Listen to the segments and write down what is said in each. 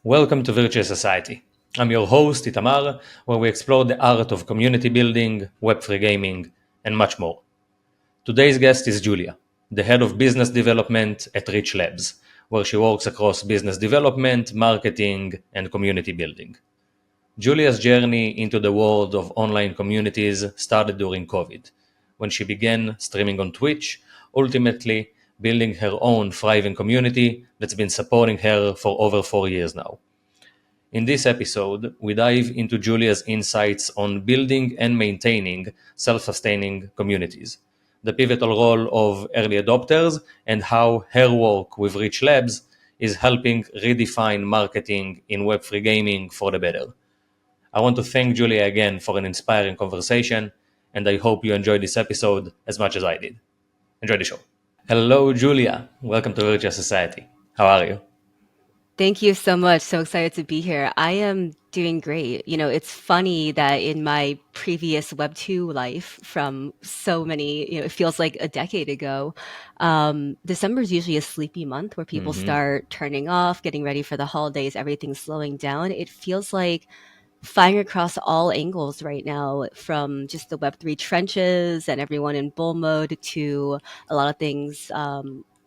Welcome to Virtual Society. I'm your host, Itamar, where we explore the art of community building, Web3 gaming, and much more. Today's guest is Julia, the head of business development at Rich Labs, where she works across business development, marketing, and community building. Julia's journey into the world of online communities started during COVID, when she began streaming on Twitch, ultimately building her own thriving community that's been supporting her for over 4 years now. In this episode, we dive into Julia's insights on building and maintaining self sustaining communities, the pivotal role of early adopters, and how her work with Rich Labs is helping redefine marketing in Web3 gaming for the better. I want to thank Julia again for an inspiring conversation, and I hope you enjoyed this episode as much as I did. Enjoy the show. Hello, Julia. Welcome to Virtual Society. How are you? Thank you so much. So excited to be here. I am doing great. It's funny that in my previous Web2 life from so many, it feels like a decade ago, December is usually a sleepy month where people Mm-hmm. start turning off, getting ready for the holidays, everything's slowing down. It feels like firing across all angles right now, from just the Web3 trenches and everyone in bull mode to a lot of things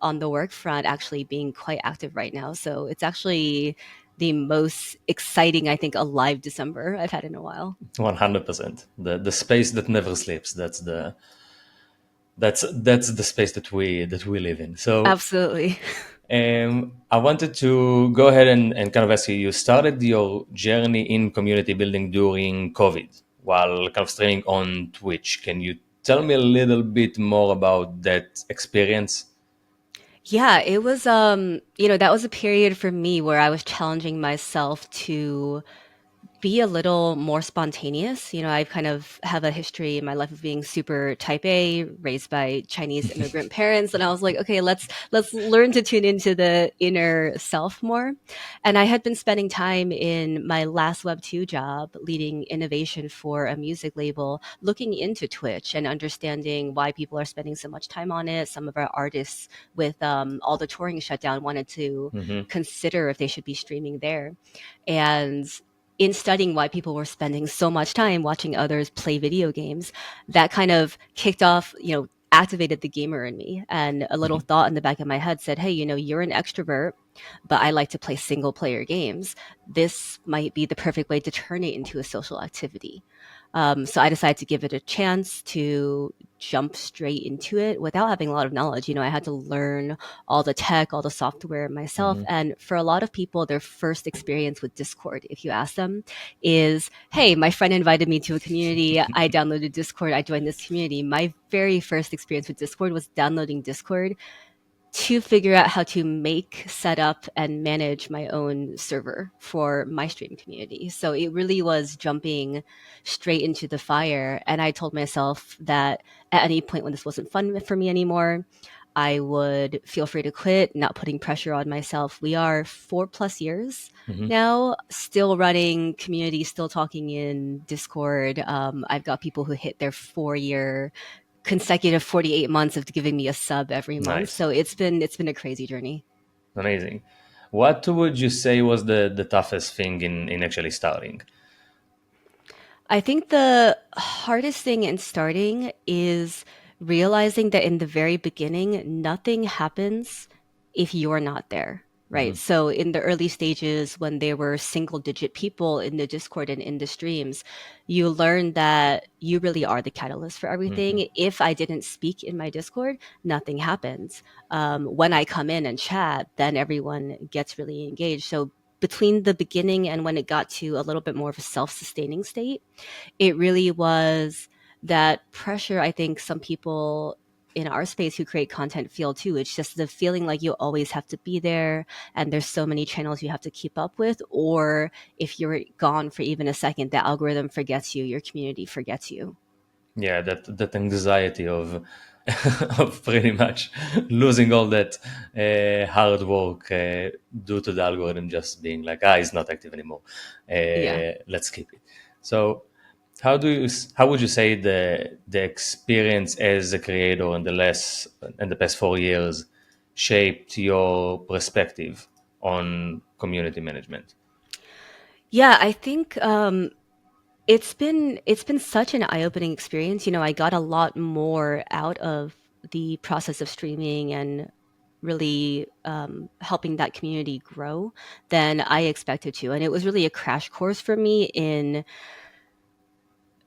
on the work front actually being quite active right now. So it's actually the most exciting, I think, alive December I've had in a while. 100%. The space that never sleeps. That's the space that we live in. So Absolutely. I wanted to go ahead and kind of ask you. You started your journey in community building during COVID while kind of streaming on Twitch. Can you tell me a little bit more about that experience? Yeah, it was that was a period for me where I was challenging myself to be a little more spontaneous. I kind of have a history in my life of being super type A, raised by Chinese immigrant parents, and I was like, okay, let's learn to tune into the inner self more. And I had been spending time in my last Web 2 job leading innovation for a music label, looking into Twitch and understanding why people are spending so much time on it. Some of our artists with all the touring shut down wanted to Mm-hmm. consider if they should be streaming there. And in studying why people were spending so much time watching others play video games, that kind of kicked off, activated the gamer in me. And a little Mm-hmm. thought in the back of my head said, hey, you're an extrovert, but I like to play single player games. This might be the perfect way to turn it into a social activity. So I decided to give it a chance to jump straight into it without having a lot of knowledge. I had to learn all the tech, all the software myself. Mm-hmm. And for a lot of people, their first experience with Discord, if you ask them, is, hey, my friend invited me to a community. I downloaded Discord. I joined this community. My very first experience with Discord was downloading Discord to figure out how to make, set up, and manage my own server for my stream community. So it really was jumping straight into the fire. And I told myself that at any point when this wasn't fun for me anymore, I would feel free to quit, not putting pressure on myself. We are 4+ years Mm-hmm. now, still running community, still talking in Discord. I've got people who hit their 4 year consecutive 48 months of giving me a sub every month. Nice. So it's been a crazy journey. Amazing. What would you say was the toughest thing in actually starting? I think the hardest thing in starting is realizing that in the very beginning, nothing happens if you're not there, Mm-hmm. right? So in the early stages, when there were single digit people in the Discord and in the streams, you learn that you really are the catalyst for Mm-hmm. everything. If I didn't speak in my Discord, nothing happens. When I come in and chat, then everyone gets really engaged. So between the beginning and when it got to a little bit more of a self-sustaining state, it really was that pressure. I think some people in our space who create content feel too. It's just the feeling like you always have to be there and there's so many channels you have to keep up with. Or if you're gone for even a second, the algorithm forgets you, your community forgets you. Yeah, that anxiety of of pretty much losing all that hard work due to the algorithm just being like, it's not active anymore. Yeah. Let's keep it. So, how would you say the experience as a creator in the past 4 years shaped your perspective on community management? Yeah, I think it's been such an eye-opening experience. I got a lot more out of the process of streaming and really helping that community grow than I expected to. And it was really a crash course for me in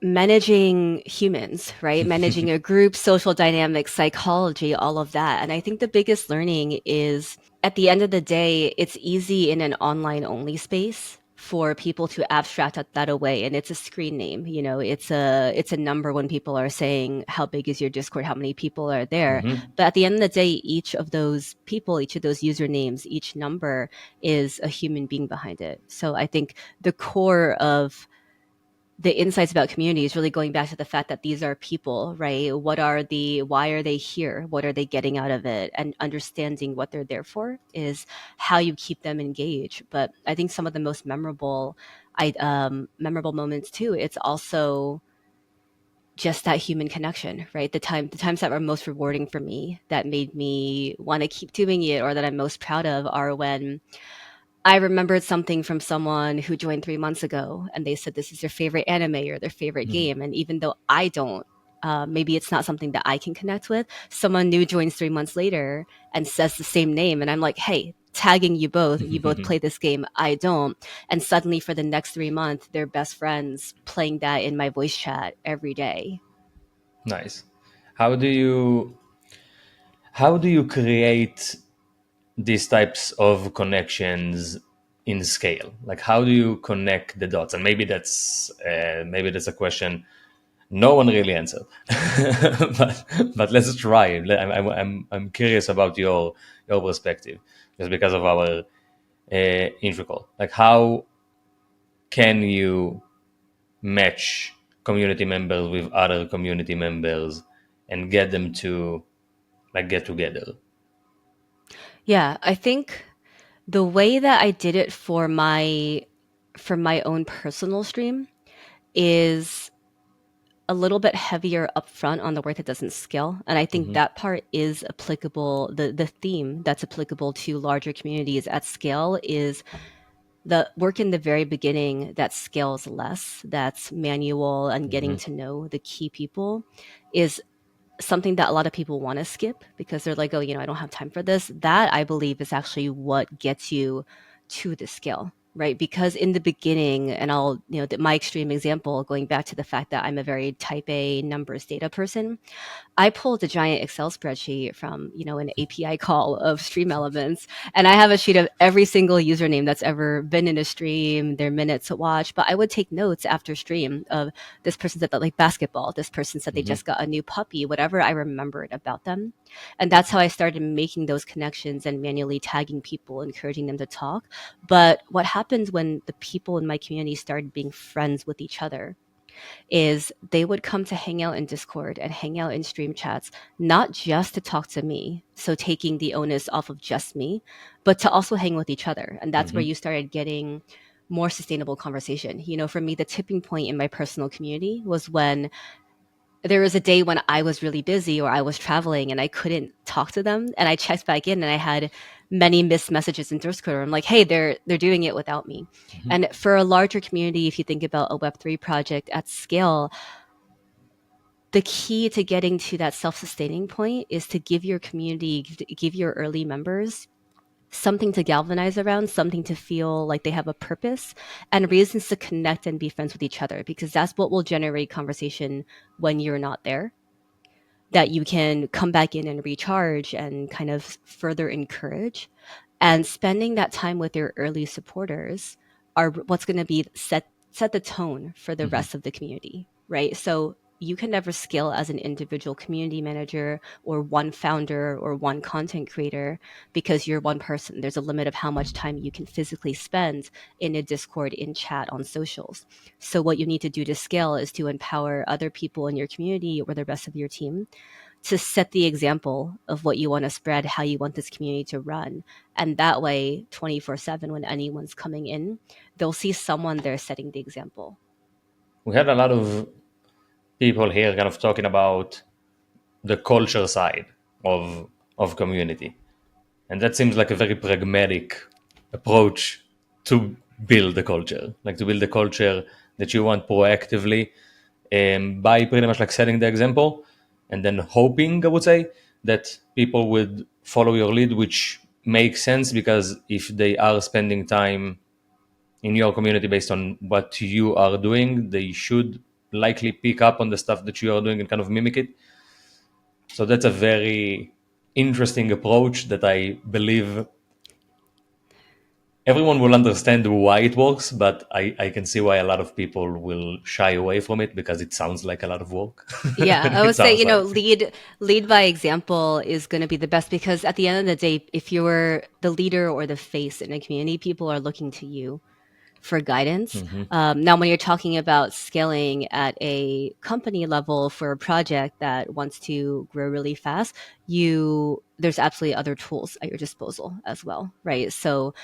managing humans, right? Managing a group, social dynamics, psychology, all of that. And I think the biggest learning is at the end of the day, it's easy in an online only space for people to abstract that away, and it's a screen name. It's a number when people are saying how big is your Discord, how many people are there. Hmm. But at the end of the day, each of those people, each of those usernames, each number is a human being behind it. So I think the core of the insights about community is really going back to the fact that these are people, right? Why are they here? What are they getting out of it? And understanding what they're there for is how you keep them engaged. But I think some of the most memorable moments too, it's also just that human connection, right? The times that were most rewarding for me, that made me want to keep doing it, or that I'm most proud of, are when I remembered something from someone who joined 3 months ago, and they said this is their favorite anime or their favorite game. And even though I don't, maybe it's not something that I can connect with, someone new joins 3 months later and says the same name. And I'm like, hey, tagging you both play this game, I don't. And suddenly for the next 3 months, they're best friends playing that in my voice chat every day. Nice. How do you how do you create these types of connections in scale? Like, how do you connect the dots? And maybe that's a question no one really answered, but let's try. I'm curious about your perspective, just because of our intro call. Like, how can you match community members with other community members and get them to like get together? Yeah, I think the way that I did it for my own personal stream is a little bit heavier upfront on the work that doesn't scale. And I think Hmm. that part is applicable. The theme that's applicable to larger communities at scale is the work in the very beginning that scales less, that's manual and getting Hmm. to know the key people, is something that a lot of people want to skip because they're like, oh, I don't have time for this. That I believe is actually what gets you to the scale, right? Because in the beginning, and my extreme example, going back to the fact that I'm a very type A numbers data person, I pulled a giant Excel spreadsheet from, an API call of stream elements. And I have a sheet of every single username that's ever been in a stream, their minutes to watch. But I would take notes after stream of this person said that like basketball, this person said they Hmm. just got a new puppy, whatever I remembered about them. And that's how I started making those connections and manually tagging people, encouraging them to talk. But what happens when the people in my community started being friends with each other is they would come to hang out in Discord and hang out in stream chats, not just to talk to me, so taking the onus off of just me, but to also hang with each other. And that's where Hmm. you started getting more sustainable conversation. For me, the tipping point in my personal community was when there was a day when I was really busy or I was traveling and I couldn't talk to them. And I checked back in and I had many missed messages in Discord. I'm like, hey, they're doing it without me. And for a larger community, if you think about a Web3 project at scale, the key to getting to that self-sustaining point is to give your community, give your early members something to galvanize around, something to feel like they have a purpose, and reasons to connect and be friends with each other, because that's what will generate conversation when you're not there, that you can come back in and recharge and kind of further encourage. And spending that time with your early supporters are what's going to be set the tone for the Hmm. rest of the community, right? So you can never scale as an individual community manager or one founder or one content creator because you're one person. There's a limit of how much time you can physically spend in a Discord, in chat, on socials. So what you need to do to scale is to empower other people in your community or the rest of your team to set the example of what you want to spread, how you want this community to run. And that way, 24/7, when anyone's coming in, they'll see someone there setting the example. We had a lot of people here kind of talking about the culture side of community, and that seems like a very pragmatic approach to build the culture, like to build the culture that you want proactively, by pretty much like setting the example and then hoping, I would say, that people would follow your lead, which makes sense because if they are spending time in your community based on what you are doing, they should likely pick up on the stuff that you are doing and kind of mimic it. So that's a very interesting approach that I believe everyone will understand why it works, but I can see why a lot of people will shy away from it because it sounds like a lot of work. Yeah, I It would say, sounds like. lead by example is going to be the best because at the end of the day, if you're the leader or the face in a community, people are looking to you for guidance. Hmm. Now, when you're talking about scaling at a company level for a project that wants to grow really fast, there's absolutely other tools at your disposal as well, right? So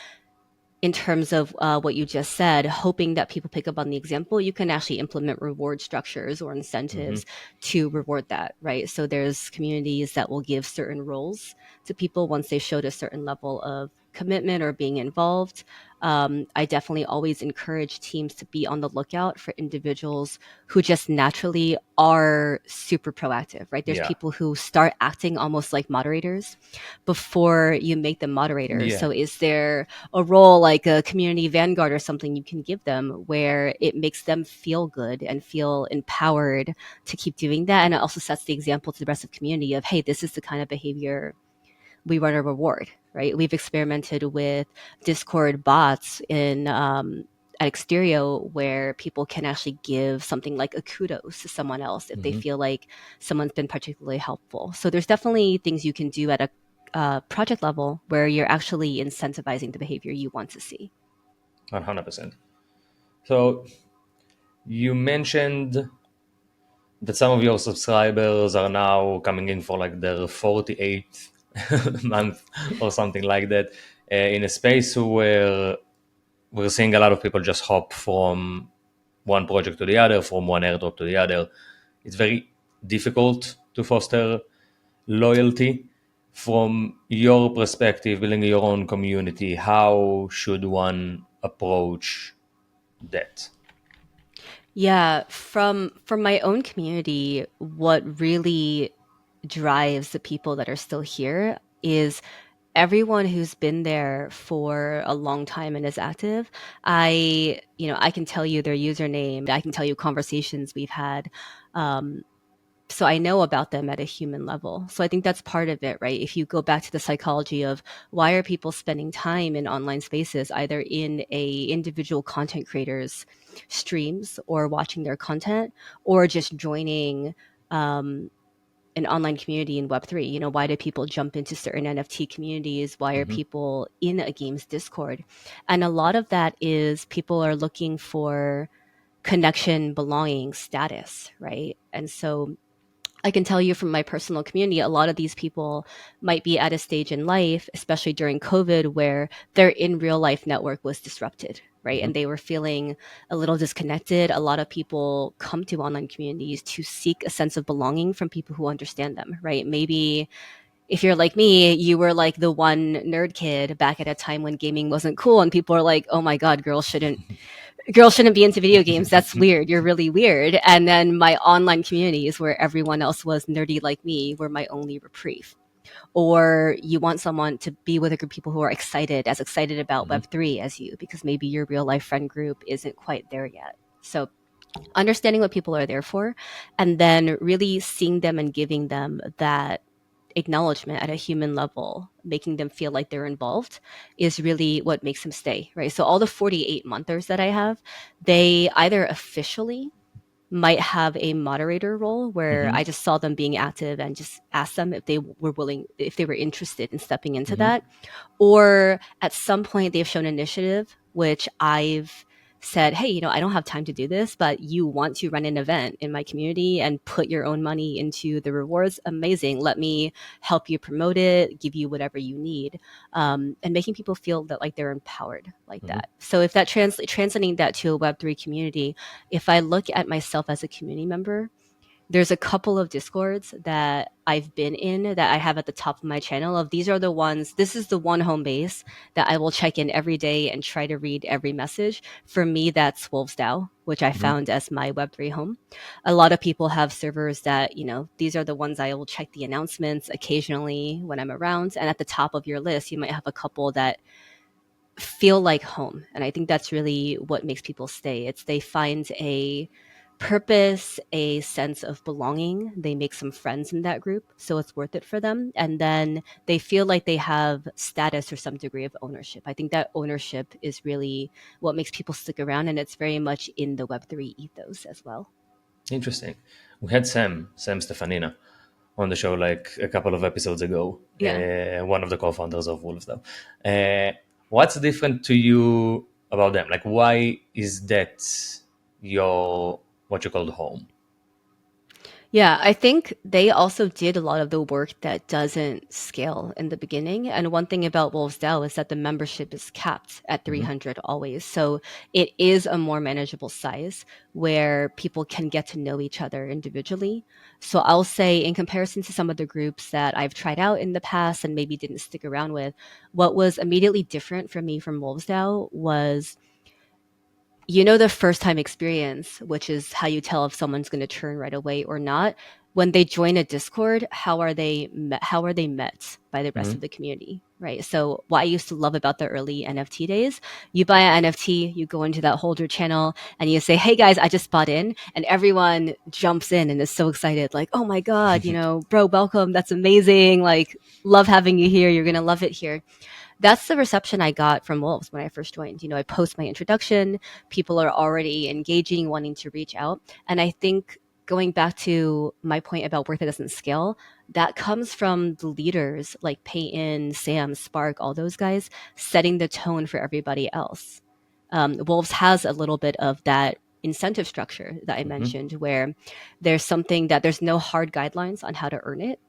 in terms of what you just said, hoping that people pick up on the example, you can actually implement reward structures or Hmm. incentives to reward that, right? So there's communities that will give certain roles to people once they showed a certain level of commitment or being involved. I definitely always encourage teams to be on the lookout for individuals who just naturally are super proactive, right? There's Yeah. people who start acting almost like moderators before you make them moderators. Yeah. So is there a role like a community vanguard or something you can give them where it makes them feel good and feel empowered to keep doing that, and it also sets the example to the rest of the community of, hey, this is the kind of behavior we want to reward, right? We've experimented with Discord bots in at Exterio where people can actually give something like a kudos to someone else if they Hmm. feel like someone's been particularly helpful. So there's definitely things you can do at a project level where you're actually incentivizing the behavior you want to see. 100%. So you mentioned that some of your subscribers are now coming in for like their 48th month or something like that, in a space where we're seeing a lot of people just hop from one project to the other, from one airdrop to the other. It's very difficult to foster loyalty. From your perspective, building your own community, how should one approach that? Yeah, from my own community, what really drives the people that are still here is everyone who's been there for a long time and is active. I can tell you their username, I can tell you conversations we've had. Um, so I know about them at a human level. So I think that's part of it, right? If you go back to the psychology of why are people spending time in online spaces, either in a individual content creators streams or watching their content, or just joining um, an online community in Web3. Why do people jump into certain NFT communities? Why are Hmm. people in a game's Discord? And a lot of that is people are looking for connection, belonging, status, right? And so I can tell you from my personal community, a lot of these people might be at a stage in life, especially during COVID, where their in real life network was disrupted, right? Hmm. And they were feeling a little disconnected. A lot of people come to online communities to seek a sense of belonging from people who understand them, right? Maybe if you're like me, you were like the one nerd kid back at a time when gaming wasn't cool, and people are like, "Oh my god, girls shouldn't be into video games. That's weird. You're really weird." And then my online communities where everyone else was nerdy like me were my only reprieve. Or you want someone to be with a group of people who are as excited about Hmm. Web3 as you, because maybe your real life friend group isn't quite there yet. So understanding what people are there for, and then really seeing them and giving them that acknowledgement at a human level, making them feel like they're involved, is really what makes them stay, right? So all the 48 monthers that I have, they either officially might have a moderator role where Hmm. I just saw them being active and just asked them if they were interested in stepping into Hmm. that, or at some point they've shown initiative, which I've said, hey, I don't have time to do this, but you want to run an event in my community and put your own money into the rewards. Amazing. Let me help you promote it, give you whatever you need. And making people feel that like they're empowered like Hmm. that. So if that translating that to a Web3 community, if I look at myself as a community member, There's a couple of discords that I've been in that I have at the top of my channel of these are the ones, this is the one home base that I will check in every day and try to read every message. For me, that's Wolves DAO, which I Mhm. found as my Web3 home. A lot of people have servers that, these are the ones I will check the announcements occasionally when I'm around. And at the top of your list, you might have a couple that feel like home. And I think that's really what makes people stay. It's they find a purpose, a sense of belonging. They make some friends in that group, so it's worth it for them. And then they feel like they have status or some degree of ownership. I think that ownership is really what makes people stick around, and it's very much in the Web3 ethos as well. Interesting. We had Sam Stefanina, on the show like a couple of episodes ago, Yeah. one of the co-founders of Wolves, though. What's different to you about them? Like, why is that your what you call home? Yeah, I think they also did a lot of the work that doesn't scale in the beginning. And one thing about Wolves DAO is that the membership is capped at Hmm. 300 always. So it is a more manageable size where people can get to know each other individually. So I'll say, in comparison to some of the groups that I've tried out in the past and maybe didn't stick around with, what was immediately different for me from Wolves DAO was the first time experience, which is how you tell if someone's going to turn right away or not. When they join a Discord, how are they met by the rest of Hmm. the community, right? So what I used to love about the early NFT days, you buy an NFT, you go into that holder channel and you say, "Hey guys, I just bought in," and everyone jumps in and is so excited, like, "Oh my god, bro, welcome, that's amazing, like, love having you here, you're going to love it here." That's the reception I got from Wolves when I first joined. I post my introduction, people are already engaging, wanting to reach out. And I think going back to my point about work that doesn't scale, that comes from the leaders like Peyton, Sam, Spark, all those guys setting the tone for everybody else. Wolves has a little bit of that incentive structure that I Hmm. mentioned where there's no hard guidelines on how to earn it.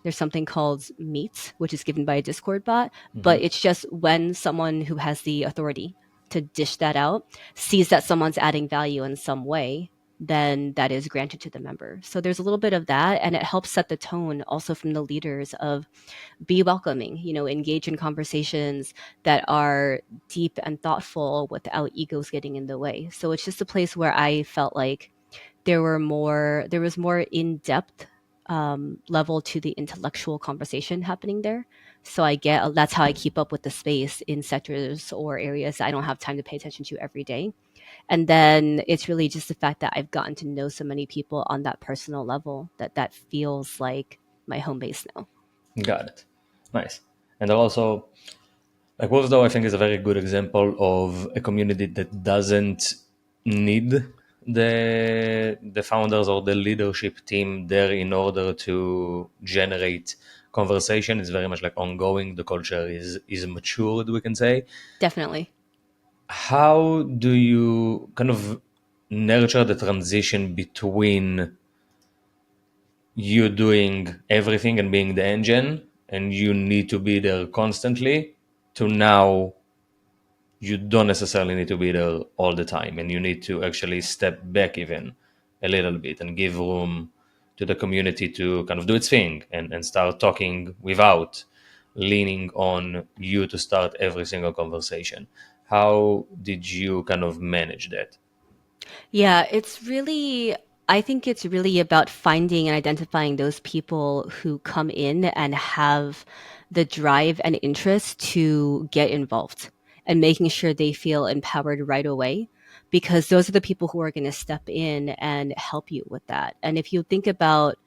There's something called Meet, which is given by a Discord bot, Hmm. but it's just when someone who has the authority to dish that out sees that someone's adding value in some way, then that is granted to the member. So there's a little bit of that, and it helps set the tone also from the leaders of be welcoming, engage in conversations that are deep and thoughtful without egos getting in the way. So it's just a place where I felt like there was more in-depth level to the intellectual conversation happening there. So that's how I keep up with the space in sectors or areas that I don't have time to pay attention to every day. And then it's really just the fact that I've gotten to know so many people on that personal level that feels like my home base now. Got it. Nice. And also, like Wolves, though, I think is a very good example of a community that doesn't need the founders or the leadership team there in order to generate conversation. It's very much like ongoing. The culture is matured, we can say. Definitely. How do you kind of nurture the transition between you doing everything and being the engine and you need to be there constantly to now you don't necessarily need to be there all the time and you need to actually step back even a little bit and give room to the community to kind of do its thing and start talking without leaning on you to start every single conversation. How did you kind of manage that? Yeah, I think it's really about finding and identifying those people who come in and have the drive and interest to get involved and making sure they feel empowered right away because those are the people who are going to step in and help you with that. And if you think about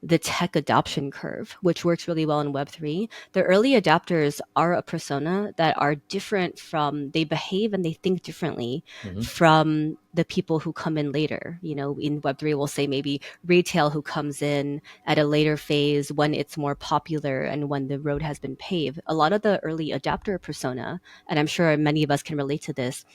the tech adoption curve, which works really well in Web3. The early adopters are a persona that are different they behave and they think differently Hmm. from the people who come in later. In Web3, we'll say maybe retail who comes in at a later phase when it's more popular and when the road has been paved. A lot of the early adopter persona, and I'm sure many of us can relate to this,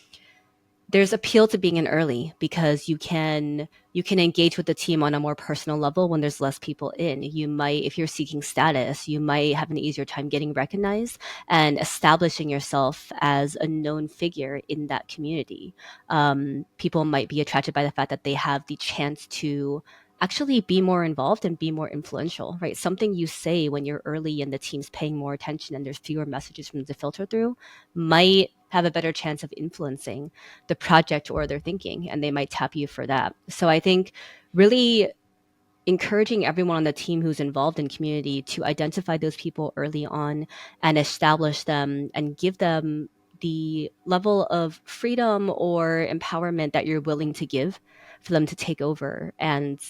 there's appeal to being in early because you can engage with the team on a more personal level when there's less people in. You might, if you're seeking status, you might have an easier time getting recognized and establishing yourself as a known figure in that community. People might be attracted by the fact that they have the chance to actually be more involved and be more influential, right? Something you say when you're early and the team's paying more attention and there's fewer messages from the filter through might have a better chance of influencing the project or their thinking, and they might tap you for that. So I think really encouraging everyone on the team who's involved in community to identify those people early on and establish them and give them the level of freedom or empowerment that you're willing to give for them to take over and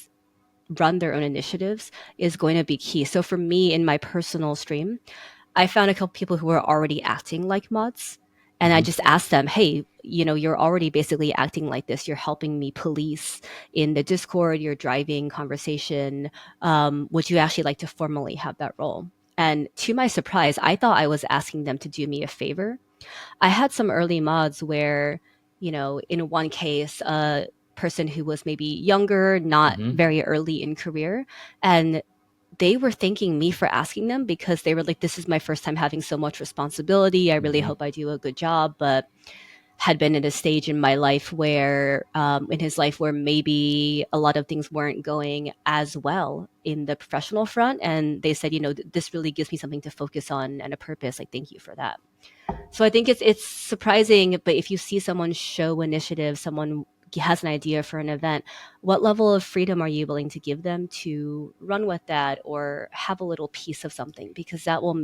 run their own initiatives is going to be key. So for me in my personal stream, I found a couple people who were already acting like mods. And I Hmm. just asked them, hey, you're already basically acting like this. You're helping me police in the Discord, you're driving conversation. Would you actually like to formally have that role? And to my surprise, I thought I was asking them to do me a favor. I had some early mods where, in one case, a person who was maybe younger, not Hmm. very early in career, and they were thanking me for asking them because they were like, this is my first time having so much responsibility. I really Hmm. hope I do a good job. But had been at a stage in my life where, in his life, where maybe a lot of things weren't going as well in the professional front. And they said, this really gives me something to focus on and a purpose. Like, thank you for that. So I think it's surprising, but if you see someone show initiative, someone has an idea for an event, what level of freedom are you willing to give them to run with that or have a little piece of something? Because that will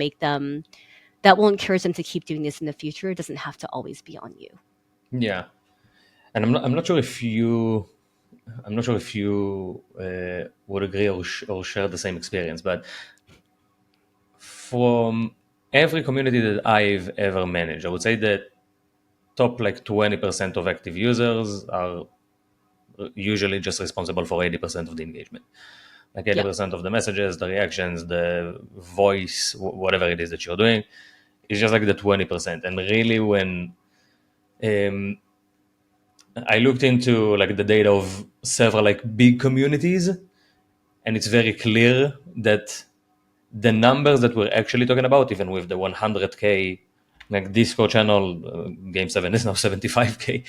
encourage them to keep doing this in the future. It doesn't have to always be on you. Yeah, and I'm not sure if you would agree or share the same experience, but from every community that I've ever managed, I would say that top like 20% of active users are usually just responsible for 80% of the engagement. Like Yeah. 80% of the messages, the reactions, the voice, whatever it is that you're doing, is just like the 20%. And really, when um, I looked into like the data of several like big communities, and it's very clear that the numbers that we're actually talking about, even with the 100K, like Disco channel, Game 7 is now 75K,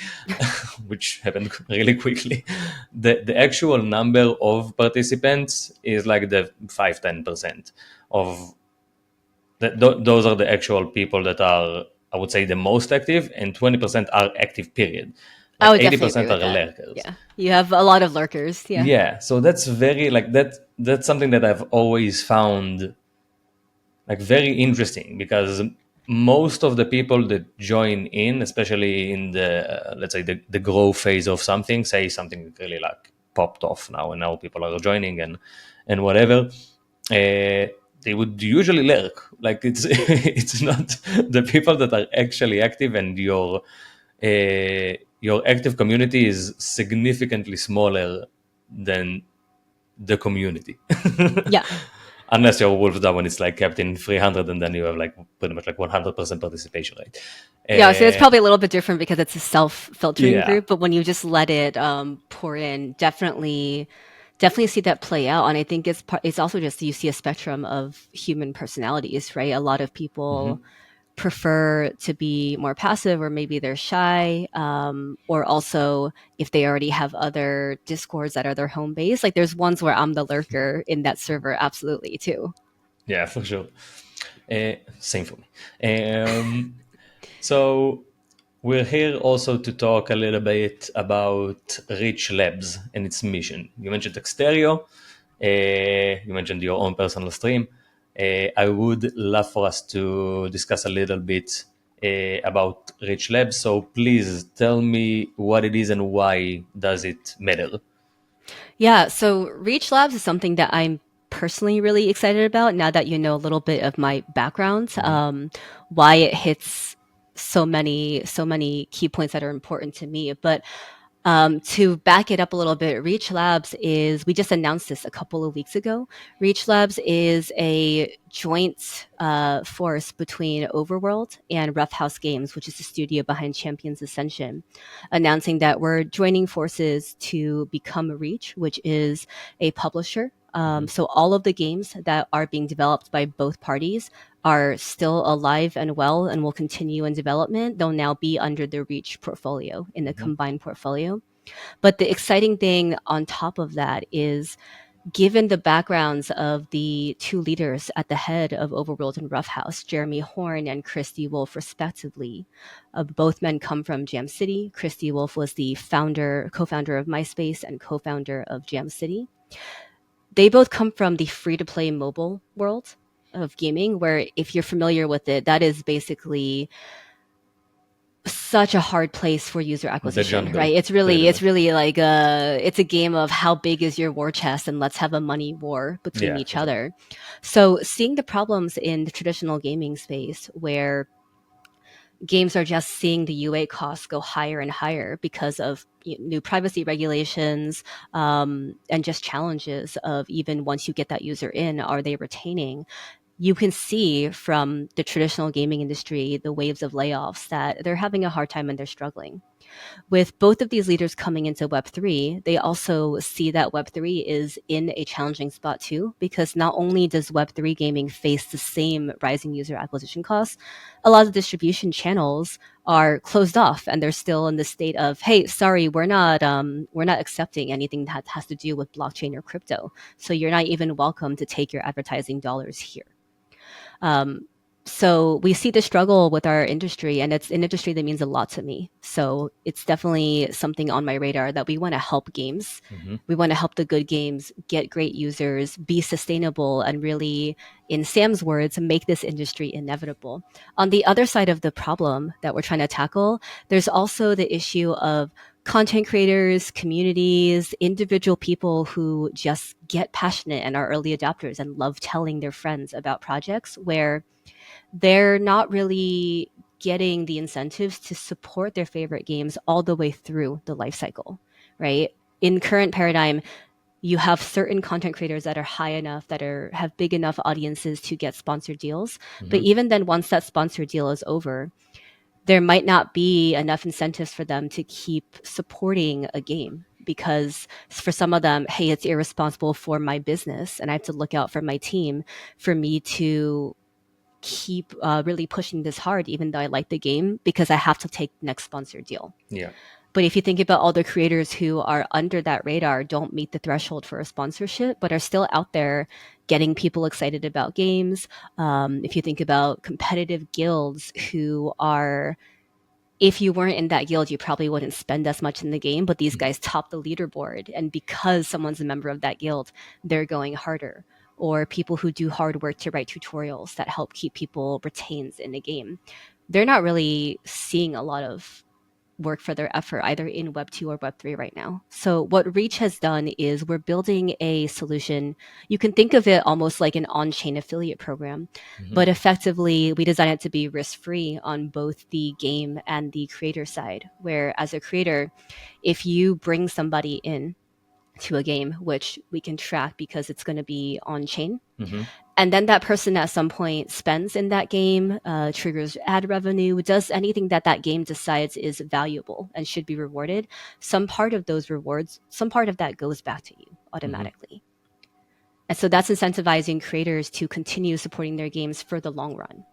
which happened really quickly. The actual number of participants is like the 5-10% of those are the actual people that are, I would say, the most active, and 20% are active, period. I Like would definitely agree 80% are with that. lurkers. Yeah. You have a lot of lurkers. Yeah. Yeah, so that's very like that's something that I've always found like very interesting, because most of the people that join in, especially in the let's say the grow phase of something, say something really like popped off now, and now people are joining and whatever, they would usually lurk. Like it's it's not the people that are actually active, and your active community is significantly smaller than the community. Yeah. Unless you're Wolf Down, when it's like kept in 300, and then you have like pretty much like 100% participation rate. Yeah, so it's Uh, probably a little bit different because it's a self-filtering yeah. group, but when you just let it pour in, definitely see that play out. And I think it's also just you see a spectrum of human personalities, right? A lot of people Hmm. prefer to be more passive, or maybe they're shy, or also if they already have other discords that are their home base. Like there's ones where I'm the lurker in that server, absolutely too. Yeah, for sure. Same for me. So we're here also to talk a little bit about Rich Labs and its mission. You mentioned Exterio. You mentioned your own personal stream. I would love for us to discuss a little bit about Rich Labs. So please tell me what it is and why does it matter. Yeah, so Reach Labs is something that I'm personally really excited about now that you know a little bit of my background, Hmm. why it hits so many key points that are important to me. But to back it up a little bit, Reach Labs is, we just announced this a couple of weeks ago. Reach Labs is a joint force between Overworld and Rough House Games, which is the studio behind Champions Ascension, announcing that we're joining forces to become Reach, which is a publisher. Hmm. So all of the games that are being developed by both parties are still alive and well and will continue in development. They'll now be under the Reach portfolio, in the Hmm. combined portfolio. But the exciting thing on top of that is, given the backgrounds of the two leaders at the head of Overworld and Roughhouse, Jeremy Horn and Christy Wolf, respectively, both men come from Jam City. Christy Wolf was the co-founder of MySpace and co-founder of Jam City. They both come from the free-to-play mobile world of gaming, where, if you're familiar with it, that is basically such a hard place for user The acquisition, jungle, right? It's pretty really, much. like it's a game of how big is your war chest, and let's have a money war between Yeah, each for sure. other. So seeing the problems in the traditional gaming space, where games are just seeing the UA costs go higher and higher because of new privacy regulations, and just challenges of, even once you get that user in, are they retaining? You can see from the traditional gaming industry, the waves of layoffs, that they're having a hard time and they're struggling. With both of these leaders coming into Web3, they also see that Web3 is in a challenging spot too, because not only does Web3 gaming face the same rising user acquisition costs, a lot of distribution channels are closed off and they're still in the state of, hey, sorry, we're not accepting anything that has to do with blockchain or crypto. So you're not even welcome to take your advertising dollars here. Um, so we see the struggle with our industry, and it's an industry that means a lot to me. So it's definitely something on my radar, that we want to help games. Hmm. We want to help the good games get great users, be sustainable, and really, in Sam's words, make this industry inevitable. On the other side of the problem that we're trying to tackle, there's also the issue of content creators, communities, individual people who just get passionate and are early adopters and love telling their friends about projects, where they're not really getting the incentives to support their favorite games all the way through the life cycle, right? In current paradigm, you have certain content creators that are high enough, that have big enough audiences to get sponsored deals. But Hmm. even then, once that sponsored deal is over, there might not be enough incentives for them to keep supporting a game, because for some of them, hey, it's irresponsible for my business and I have to look out for my team for me to keep really pushing this hard, even though I like the game, because I have to take next sponsor deal. Yeah. But if you think about all the creators who are under that radar, don't meet the threshold for a sponsorship, but are still out there getting people excited about games. If you think about competitive guilds who are, if you weren't in that guild, you probably wouldn't spend as much in the game, but these guys top the leaderboard. And because someone's a member of that guild, they're going harder. Or people who do hard work to write tutorials that help keep people retained in the game. They're not really seeing a lot of work for their effort either in Web 2 or Web 3 right now. So what Reach has done is, we're building a solution. You can think of it almost like an on-chain affiliate program, Hmm. but effectively we design it to be risk-free on both the game and the creator side, where, as a creator, if you bring somebody in to a game, which we can track because it's going to be on chain, Hmm. and then that person at some point spends in that game, triggers ad revenue, does anything that that game decides is valuable and should be rewarded, some part of those rewards, some part of that goes back to you Hmm. automatically. And so that's incentivizing creators to continue supporting their games for the long run.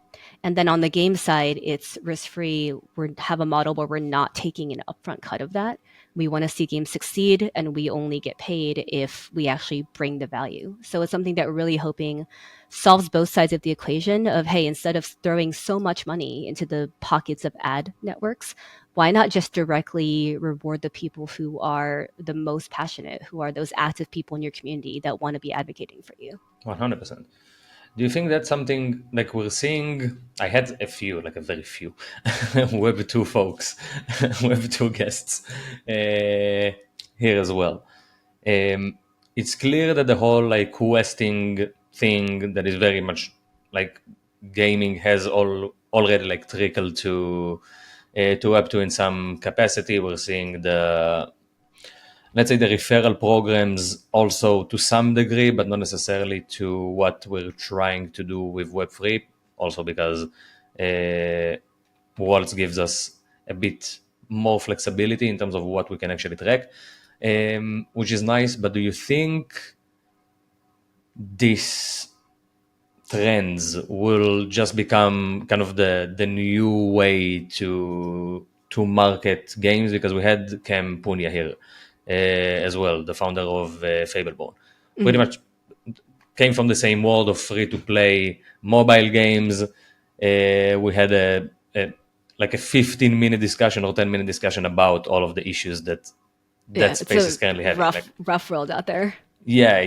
And then on the game side, it's risk free. We have a model where we're not taking an upfront cut of that. We want to see games succeed, and we only get paid if we actually bring the value. So it's something that we're really hoping solves both sides of the equation of, hey, instead of throwing so much money into the pockets of ad networks, why not just directly reward the people who are the most passionate, who are those active people in your community that want to be advocating for you? 100%. Do you think that's something like we're seeing? I had a few, like a very few, Web 2 folks, Web 2 guests here as well. Um, it's clear that the whole like questing thing that is very much like gaming has already like trickled to Web 2 in some capacity. We're seeing the, let's say, the referral programs also to some degree, but not necessarily to what we're trying to do with Web3. Also because Waltz gives us a bit more flexibility in terms of what we can actually track, which is nice. But do you think these trends will just become kind of the new way to market games, because we had Cam Punya here as well, the founder of Fableborn. Pretty Mhm. much came from the same world of free-to-play mobile games. We had a like a 15-minute discussion or 10-minute discussion about all of the issues that Yeah, that it's space is a currently having. Like, rough world out there. yeah,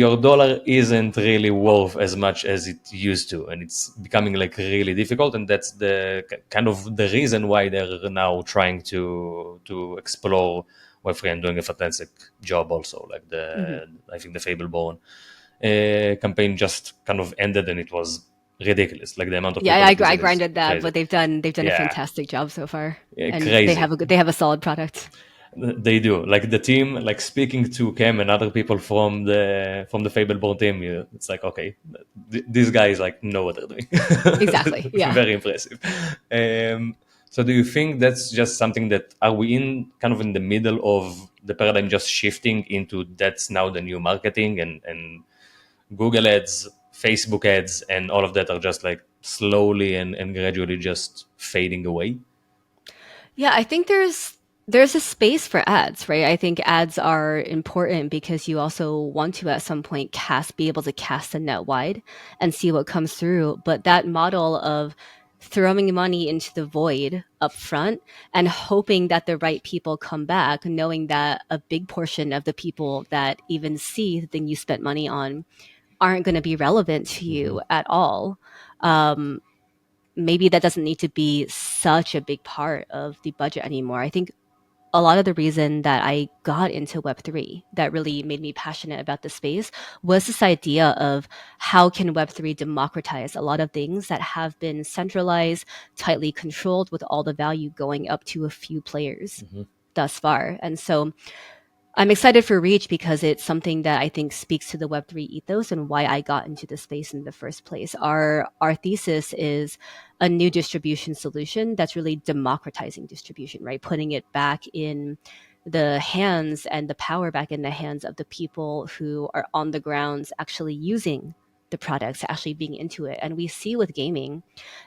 your dollar isn't really worth as much as it used to, and it's becoming like really difficult. And that's the kind of the reason why they're now trying to explore Web3 and doing a fantastic job also. Like Mhm. the I think the Fableborn campaign just kind of ended, and it was ridiculous. Like the amount of Yeah, people I, that I visit is grinded that, crazy. but they've done a Yeah, fantastic job so far, yeah, and crazy. they have a solid product. They do. Like the team, like speaking to Cam and other people from the Fableborn team, it's like, okay, these guys like know what they're doing. Exactly. Yeah. Very impressive. So do you think that's just something that are we in kind of in the middle of the paradigm just shifting into that's now the new marketing, and Google ads, Facebook ads, and all of that are just like slowly and gradually just fading away? Yeah, I think there's a space for ads, right? I think ads are important because you also want to at some point be able to cast the net wide and see what comes through. But that model of throwing money into the void up front and hoping that the right people come back, knowing that a big portion of the people that even see the thing you spent money on aren't going to be relevant to Mm-hmm. you at all. Um, Maybe that doesn't need to be such a big part of the budget anymore. I think a lot of the reason that I got into Web3 that really made me passionate about the space was this idea of how can Web3 democratize a lot of things that have been centralized, tightly controlled with all the value going up to a few players Mm-hmm. thus far. And so I'm excited for Reach because it's something that I think speaks to the Web3 ethos and why I got into the space in the first place. Our thesis is a new distribution solution that's really democratizing distribution, right? Putting it back in the hands and the power back in the hands of the people who are on the grounds actually using the products, actually being into it. And we see with gaming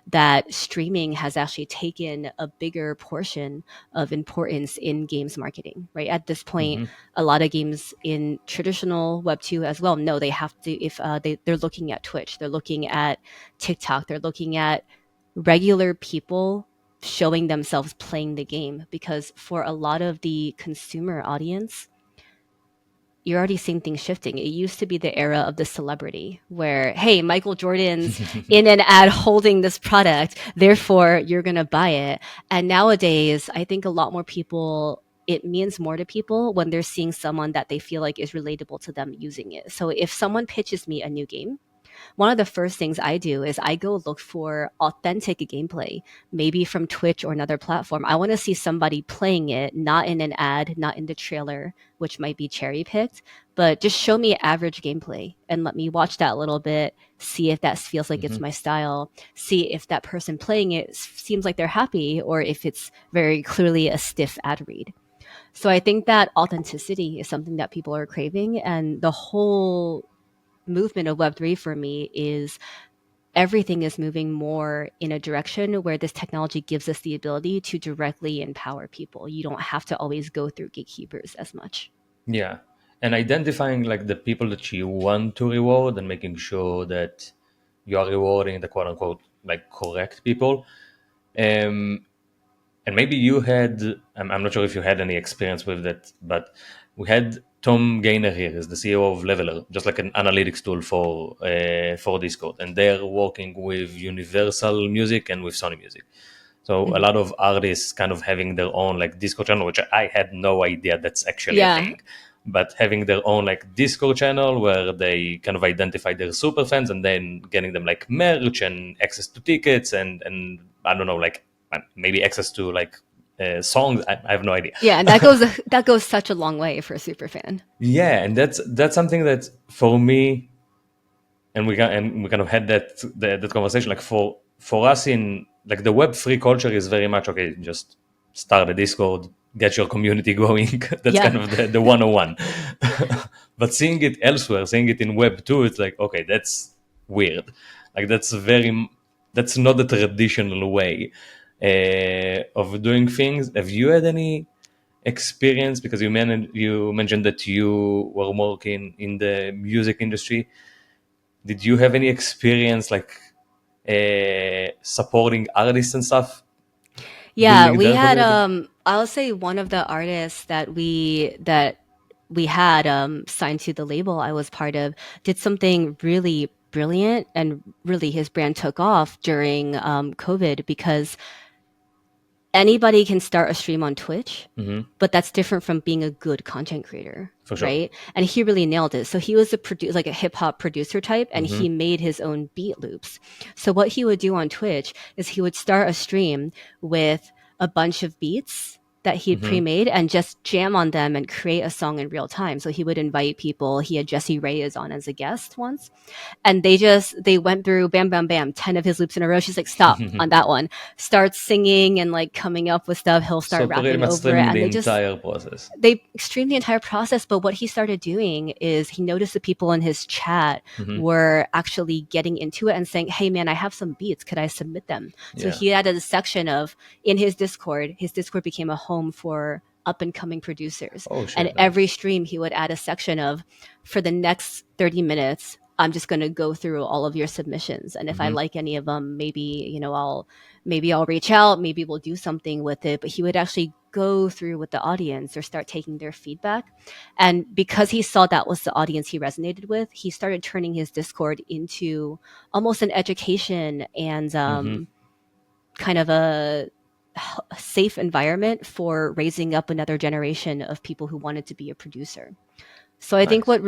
that streaming has actually taken a bigger portion of importance in games marketing, right? At this point, Mm-hmm. a lot of games in traditional Web 2 as well, no, they have to, if they're looking at Twitch, they're looking at TikTok, they're looking at regular people showing themselves playing the game. Because for a lot of the consumer audience, you're already seeing things shifting. It used to be the era of the celebrity where, hey, Michael Jordan's in an ad holding this product, therefore you're going to buy it. And nowadays, I think a lot more people, it means more to people when they're seeing someone that they feel like is relatable to them using it. So if someone pitches me a new game, one of the first things I do is I go look for authentic gameplay, maybe from Twitch or another platform. I want to see somebody playing it, not in an ad, not in the trailer, which might be cherry picked, but just show me average gameplay and let me watch that a little bit, see if that feels like it's Mm-hmm. my style, see if that person playing it seems like they're happy or if it's very clearly a stiff ad read. So I think that authenticity is something that people are craving, and the whole movement of Web3 for me is everything is moving more in a direction where this technology gives us the ability to directly empower people. You don't have to always go through gatekeepers as much. Yeah, and identifying like the people that you want to reward and making sure that you are rewarding the quote unquote like correct people. Um, and maybe you had, I'm not sure if you had any experience with that, but we had Tom Gaynor here, is the CEO of Leveler, just like an analytics tool for Discord, and they're working with Universal Music and with Sony Music. So a Mhm. lot of artists kind of having their own like Discord channel, which I had no idea that's actually a Yeah. thing. But having their own like Discord channel where they kind of identify their super fans and then getting them like merch and access to tickets and I don't know, like maybe access to like songs. I have no idea. Yeah, and that goes such a long way for a super fan. Yeah, and that's something that for me, and we kind of had that conversation, like for us in like the Web3 culture is very much okay, just start a Discord, get your community going. That's Yeah. kind of the 101. But seeing it elsewhere, seeing it in Web 2, it's like okay, that's weird. Like that's not the traditional way. of doing things. Have you had any experience, because you mentioned that you were working in the music industry? Did you have any experience like supporting artists and stuff, Yeah, building we their had community? I'll say one of the artists that we had signed to the label I was part of did something really brilliant, and really his brand took off during COVID, because anybody can start a stream on Twitch, but that's different from being a good content creator, For sure. right? And he really nailed it. So he was like a hip hop producer type, and he made his own beat loops. So what he would do on Twitch is he would start a stream with a bunch of beats that he'd pre-made and just jam on them and create a song in real time. So he would invite people. He had Jesse Reyes on as a guest once, and they went through bam bam bam 10 of his loops in a row. She's like, stop on that one, starts singing and like coming up with stuff. He'll So start pretty rapping much over it, streaming and the entire process. they streamed the entire process. But what he started doing is he noticed the people in his chat were actually getting into it and saying, hey man, I have some beats, could I submit them? So Yeah. he added a section of, in his Discord became a home for up and coming producers. Oh And shit, every nice. stream he would add a section of, for the next 30 minutes, I'm just going to go through all of your submissions. And if I like any of them, maybe I'll reach out, maybe we'll do something with it. But he would actually go through with the audience or start taking their feedback. And because he saw that was the audience he resonated with, he started turning his Discord into almost an education and kind of a safe environment for raising up another generation of people who wanted to be a producer. So I think Nice.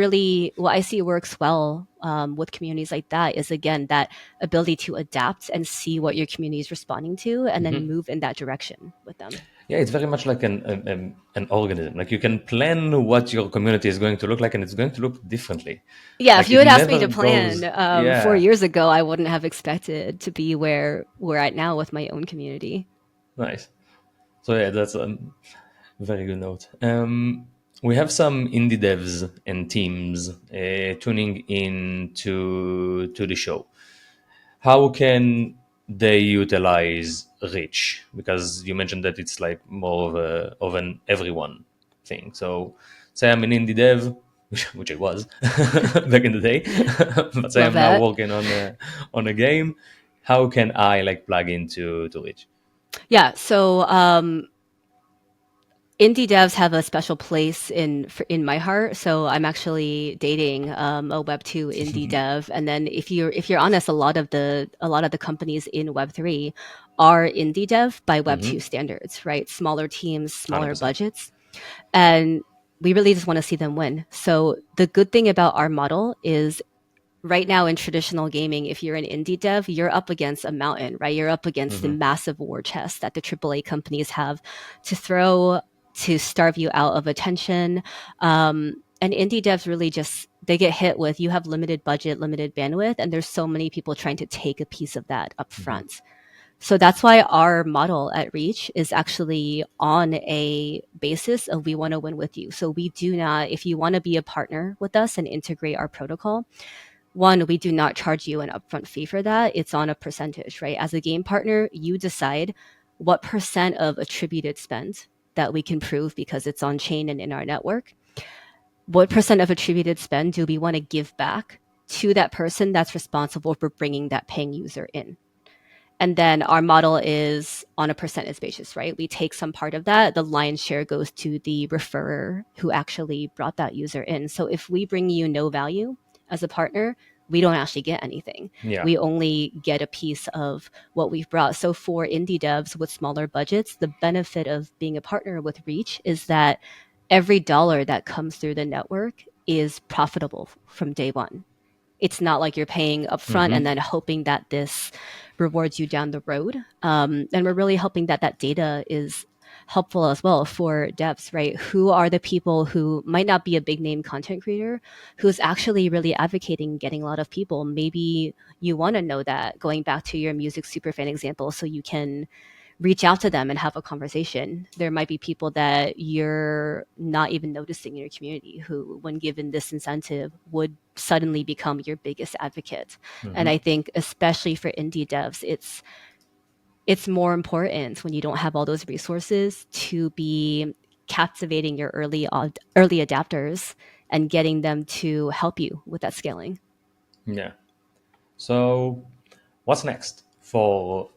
what I see works well with communities like that is, again, that ability to adapt and see what your community is responding to, and then move in that direction with them. Yeah, it's very much like an organism. Like you can plan what your community is going to look like, and it's going to look differently. Yeah, if Like you it had asked me never to plan goes. 4 Yeah, years ago, I wouldn't have expected to be where we're at now with my own community. nice. So yeah, that's a very good note. We have some indie devs and teams tuning in to the show. How can they utilize Reach? Because you mentioned that it's like more of an everyone thing. So say I'm an indie dev, which I was back in the day, but say Love I'm now that. working on a game. How can I like plug into to Reach? Yeah. So indie devs have a special place in my heart. So I'm actually dating a Web 2 indie dev, and then if you're honest, a lot of the companies in Web 3 are indie dev by Web 2 standards, right? Smaller teams, smaller 100%. budgets, and we really just want to see them win. So the good thing about our model is, right now in traditional gaming, if you're an indie dev, you're up against a mountain, right? You're up against the massive war chest that the AAA companies have to throw to starve you out of attention. And indie devs really just, they get hit with, you have limited budget, limited bandwidth, and there's so many people trying to take a piece of that up front. So that's why our model at Reach is actually on a basis of, we want to win with you. So we do not, if you want to be a partner with us and integrate our protocol, one, we do not charge you an upfront fee for that. It's on a percentage, right? As a game partner, you decide what percent of attributed spend that we can prove because it's on chain and in our network. What percent of attributed spend do we want to give back to that person that's responsible for bringing that paying user in? And then our model is on a percentage basis, right? We take some part of that. The lion's share goes to the referrer who actually brought that user in. So if we bring you no value as a partner, we don't actually get anything. Yeah. We only get a piece of what we've brought. So for indie devs with smaller budgets, the benefit of being a partner with Reach is that every dollar that comes through the network is profitable from day one. It's not like you're paying upfront and then hoping that this rewards you down the road. And we're really hoping that that data is helpful as well for devs, right? Who are the people who might not be a big name content creator, who's actually really advocating getting a lot of people? Maybe you want to know that, going back to your music superfan example, so you can reach out to them and have a conversation. There might be people that you're not even noticing in your community who, when given this incentive, would suddenly become your biggest advocate. And I think especially for indie devs, it's it's more important when you don't have all those resources to be captivating your early adapters and getting them to help you with that scaling. Yeah. So, what's next for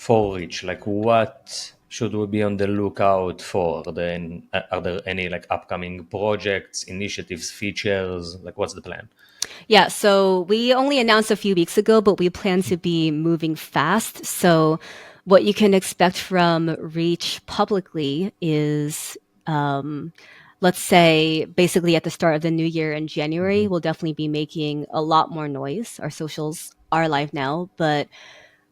Reach? Like, what should we be on the lookout for? Are there any like upcoming projects, initiatives, features? Like, what's the plan? Yeah, so we only announced a few weeks ago, but we plan to be moving fast. So, what you can expect from Reach publicly is, um, let's say, basically at the start of the new year in January, Hmm. we'll definitely be making a lot more noise. Our socials are live now, but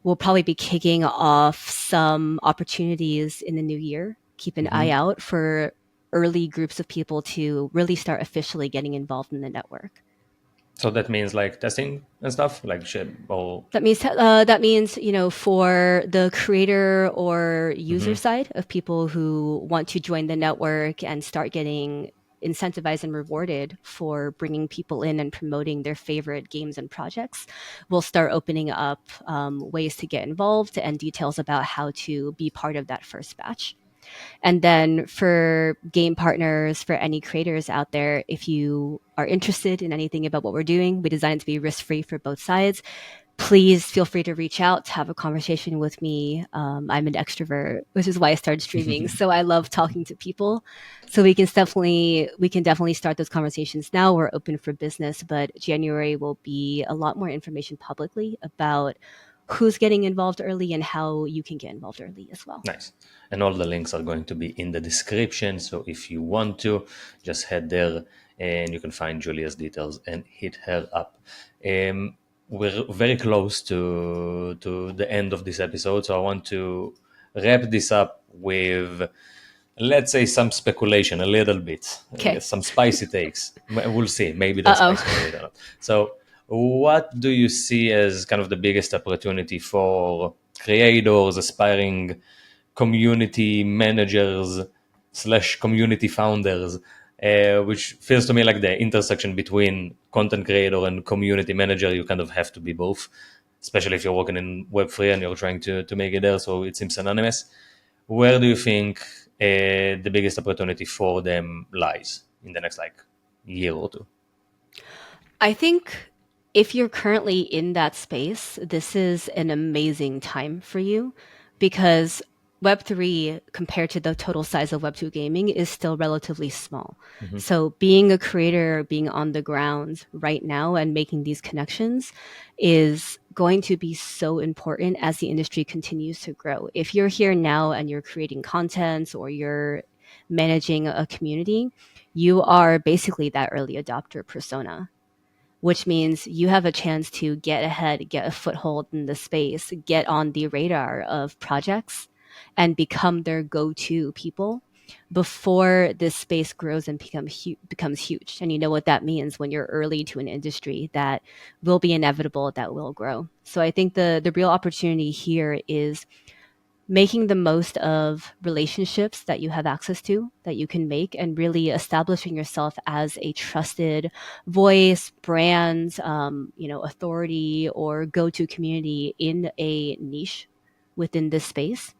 we'll probably be kicking off some opportunities in the new year. Keep an eye Hmm. out for early groups of people to really start officially getting involved in the network. So that means like testing and stuff, like shit, or That means for the creator or user hmm. side of people who want to join the network and start getting incentivized and rewarded for bringing people in and promoting their favorite games and projects, we'll start opening up ways to get involved and details about how to be part of that first batch. And then for game partners, for any creators out there, if you are interested in anything about what we're doing, we designed it to be risk free for both sides. Please feel free to reach out to have a conversation with me. I'm an extrovert, which is why I started streaming. So I love talking to people. So we can definitely start those conversations now. We're open for business, but January will be a lot more information publicly about who's getting involved early and how you can get involved early as well. Nice. And all the links are going to be in the description. So if you want to, just head there and you can find Julia's details and hit her up. We're very close to the end of this episode. So I want to wrap this up with, let's say, some speculation, a little bit, Okay. some spicy takes. We'll see. Maybe they're Uh spicy, maybe oh. they're not. So, what do you see as kind of the biggest opportunity for creators, aspiring community managers slash community founders, which feels to me like the intersection between content creator and community manager. You kind of have to be both, especially if you're working in Web3 and you're trying to make it there. So it seems synonymous. Where do you think the biggest opportunity for them lies in the next like year or two? I think if you're currently in that space, this is an amazing time for you because Web3, compared to the total size of Web2 gaming, is still relatively small. Hmm. So, being a creator, being on the ground right now and making these connections is going to be so important as the industry continues to grow. If you're here now and you're creating content or you're managing a community, you are basically that early adopter persona, which means you have a chance to get ahead, get a foothold in the space, get on the radar of projects, and become their go to people before this space grows and becomes huge. And you know what that means when you're early to an industry that will be inevitable, that will grow. So I think the real opportunity here is making the most of relationships that you have access to that you can make and really establishing yourself as a trusted voice brand, authority or go-to community in a niche within this space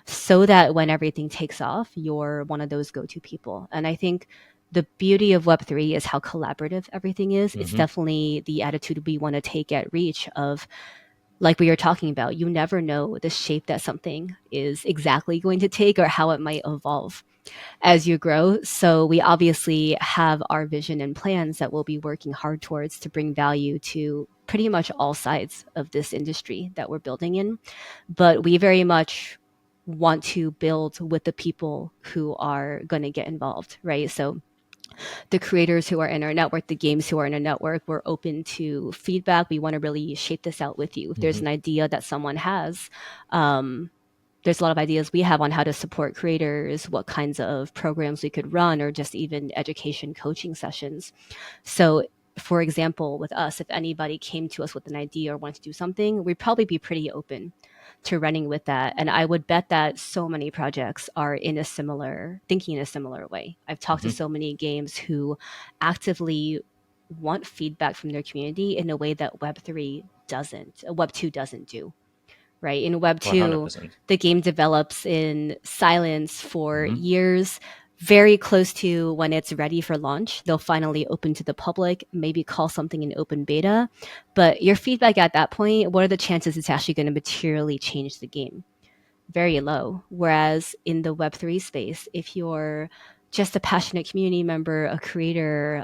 so that when everything takes off you're one of those go-to people. And I think the beauty of Web3 is how collaborative everything is. It's Hmm. definitely the attitude we want to take at Reach of, like we were talking about, you never know the shape that something is exactly going to take or how it might evolve as you grow. So we obviously have our vision and plans that we'll be working hard towards to bring value to pretty much all sides of this industry that we're building in. But we very much want to build with the people who are going to get involved, right? So the creators who are in our network, the games who are in our network, we're open to feedback. We want to really shape this out with you. If there's Hmm. an idea that someone has, um, there's a lot of ideas we have on how to support creators, what kinds of programs we could run, or just even education coaching sessions. So, for example, with us, if anybody came to us with an idea or wanted to do something, we'd probably be pretty open to running with that. And I would bet that so many projects are thinking in a similar way. I've talked to Hmm. so many games who actively want feedback from their community in a way that Web2 doesn't do. right? In Web 2, 100%. the game develops in silence for Hmm. years, very close to when it's ready for launch. They'll finally open to the public, maybe call something an open beta. But your feedback at that point, what are the chances it's actually going to materially change the game? Very low. Whereas in the Web3 space, if you're just a passionate community member, a creator,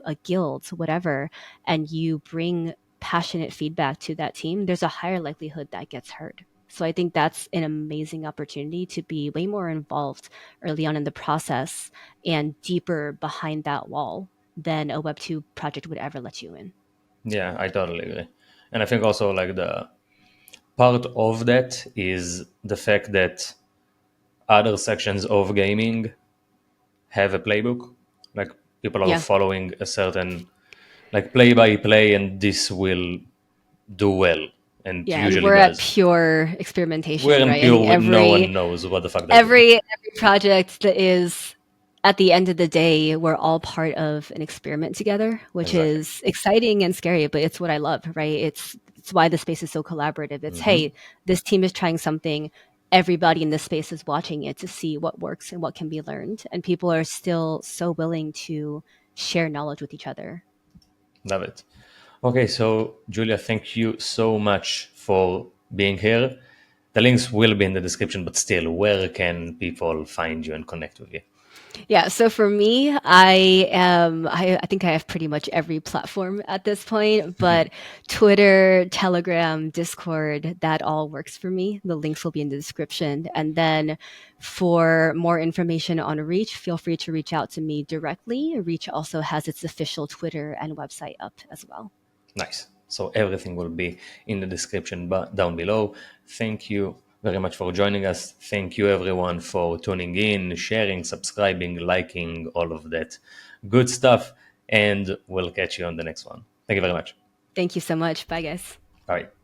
a guild, whatever, and you bring passionate feedback to that team, there's a higher likelihood that gets heard. So I think that's an amazing opportunity to be way more involved early on in the process and deeper behind that wall than a Web2 project would ever let you in. Yeah, I totally agree. And I think also like the part of that is the fact that other sections of gaming have a playbook. Like people are Yeah. following a certain like play by play, and this will do well, and Yeah, and usually we're at does. pure We're experimentation, in right? I think pure with no one knows what the fuck they're doing. every project that is at the end of the day, we're all part of an experiment together, which Exactly. is exciting and scary, but it's what I love, right? It's why the space is so collaborative. It's, Hmm. hey, this team is trying something, everybody in this space is watching it to see what works and what can be learned, and people are still so willing to share knowledge with each other. Love it. Okay, so Julia, thank you so much for being here. The links will be in the description, but still, where can people find you and connect with you? Yeah, so for me, I think I have pretty much every platform at this point, but Twitter, Telegram, Discord, that all works for me. The links will be in the description. And then for more information on Reach, feel free to reach out to me directly. Reach also has its official Twitter and website up as well. Nice. So everything will be in the description down below. Thank you very much for joining us. Thank you everyone for tuning in, sharing, subscribing, liking, all of that good stuff. And we'll catch you on the next one. Thank you very much. Thank you so much. Bye, guys. Bye.